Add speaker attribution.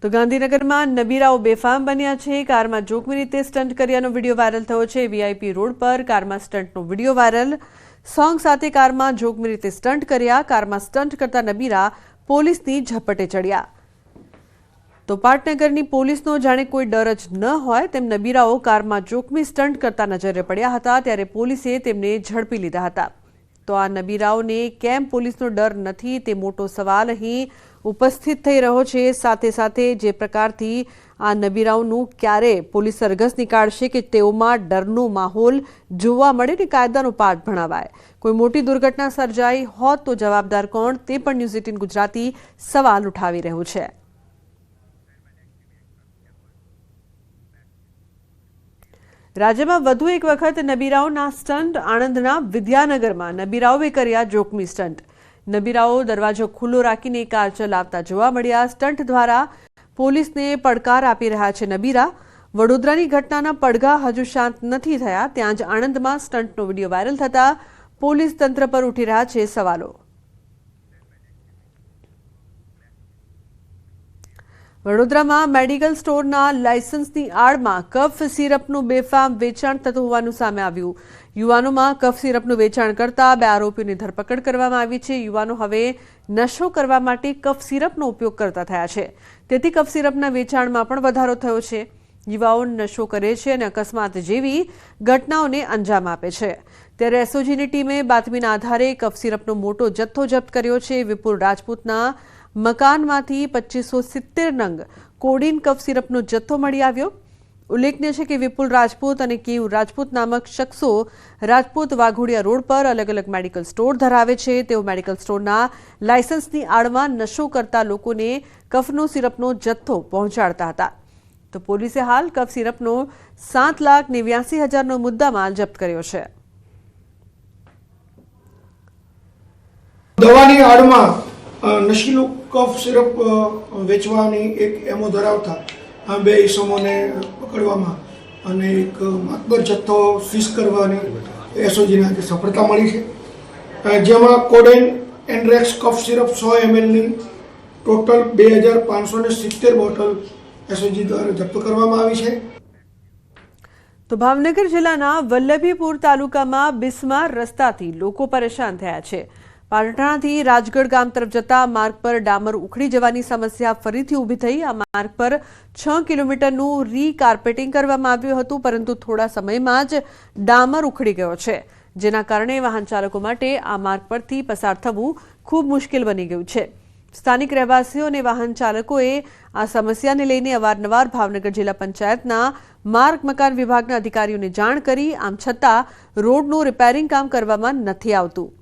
Speaker 1: તો ગાંધીનગરમાં નબીરાઓ બેફામ બન્યા છે। કારમાં જોખમી રીતે સ્ટન્ટ કર્યાનો વિડીયો વાયરલ થયો છે। વીઆઈપી રોડ પર કારમાં સ્ટન્ટનો વિડીયો વાયરલ। સોંગ સાથે કારમાં જોખમી રીતે સ્ટન્ટ કર્યા। કારમાં સ્ટન્ટ કરતા નબીરા પોલીસની ઝપટે ચડ્યા। તો પાટનગરની પોલીસનો જાણે કોઈ ડર જ ન હોય તેમ નબીરાઓ કારમાં જોખમી સ્ટન્ટ કરતા નજરે પડ્યા હતા, ત્યારે પોલીસે તેમને ઝડપી લીધા હતા। તો આ નબીરાઓને કેમ પોલીસનો ડર નથી તે મોટો સવાલ અહીં ઉપસ્થિત થઈ રહ્યો છે। સાથે સાથે જે પ્રકારથી આ નબીરાઓનું ક્યારે પોલીસ સરઘસ નીકાળશે કે તેઓમાં ડરનો માહોલ જોવા મળે ને કાયદાનો પાઠ ભણાવાય। કોઈ મોટી દુર્ઘટના સર્જાઈ હોત તો જવાબદાર કોણ, તે પણ ન્યૂઝ 18 ગુજરાતી સવાલ ઉઠાવી રહ્યું છે। રાજ્યમાં વધુ એક વખત નબીરાઓના સ્ટન્ટ। આણંદના વિદ્યાનગરમાં નબીરાઓએ કર્યા જોખમી સ્ટન્ટ। નબીરાઓ દરવાજો ખુલ્લો રાખીને કાર ચલાવતા જોવા મળ્યા। સ્ટન્ટ દ્વારા પોલીસને પડકાર આપી રહ્યા છે નબીરા। વડોદરાની ઘટનાના પડઘા હજુ શાંત નથી થયા, ત્યાં જ આણંદમાં સ્ટન્ટનો વિડીયો વાયરલ થતા પોલીસ તંત્ર પર ઉઠી રહ્યા છે સવાલો। વડોદરામાં મેડિકલ સ્ટોરના લાયસન્સની આડમાં કફ સિરપનું બેફામ વેચાણ થતું હોવાનું સામે આવ્યું। યુવાનોમાં કફ સિરપનું વેચાણ કરતા 2 આરોપીઓની ધરપકડ કરવામાં આવી છે। યુવાનો હવે નશો કરવા માટે કફ સિરપનો ઉપયોગ કરતા થયા છે, તેથી કફ સિરપના વેચાણમાં પણ વધારો થયો છે। યુવાઓ નશો કરે છે અને અકસ્માત જેવી ઘટનાઓને અંજામ આપે છે, ત્યારે એસઓજીની ટીમે બાતમીના આધારે કફ સિરપનો મોટો જથ્થો જપ્ત કર્યો છે। વિપુલ રાજપૂતના મકાનમાંથી 2570 નંગ કોડીન કફ સિરપનો જથ્થો મળી આવ્યો। ઉલ્લેખનીય છે કે વિપુલ રાજપૂત અને કેયુ રાજપૂત નામક શખ્સો રાજપૂત વાઘોડિયા રોડ પર અલગ અલગ મેડિકલ સ્ટોર ધરાવે છે। તેઓ મેડિકલ સ્ટોરના લાયસન્સની આડમાં નશો કરતા લોકોને કફનો સિરપનો જથ્થો પહોંચાડતા હતા। તો પોલીસે હાલ કફ સિરપનો 7,89,000નો મુદ્દામાલ જપ્ત કર્યો છે।
Speaker 2: દવાની આડમાં નશીલું કફ સિરપ વેચવાની એક એમો ધરાવતા 2 ઇસમોને પકડવામાં અને એક માતબર જથ્થો સીઝ કરવાની એસઓજીને આજે સફળતા મળી છે, જેમાં કોડેન એન્ડ્રેક્સ કફ સિરપ 100 mlની ટોટલ 2570 બોટલ એસઓજી દ્વારા જપ્ત કરવામાં આવી છે।
Speaker 1: તો ભાવનગર જિલ્લાના વલ્લભીપુર તાલુકામાં બિસ્માર રસ્તાથી લોકો પરેશાન થયા છે। પાટણાથી રાજગઢ ગામ તરફ જતા માર્ગ પર ડામર ઉખડી જવાની સમસ્યા ફરીથી ઊભી થઈ। આ માર્ગ પર 6 કિલોમીટરનું રીકાર્પેટિંગ કરવામાં આવ્યું હતું, પરંતુ થોડા સમયમાં જ ડામર ઉખડી ગયો છે, જેના કારણે વાહન ચાલકો માટે આ માર્ગ પરથી પસાર થવું ખૂબ મુશ્કેલ બની ગયું છે। સ્થાનિક રહેવાસીઓ અને વાહન ચાલકોએ આ સમસ્યાને લઈને અવારનવાર ભાવનગર જિલ્લા પંચાયતના માર્ગ મકાન વિભાગના અધિકારીઓને જાણ કરી, આમ છતાં રોડનું રિપેરિંગ કામ કરવામાં નથી આવતું।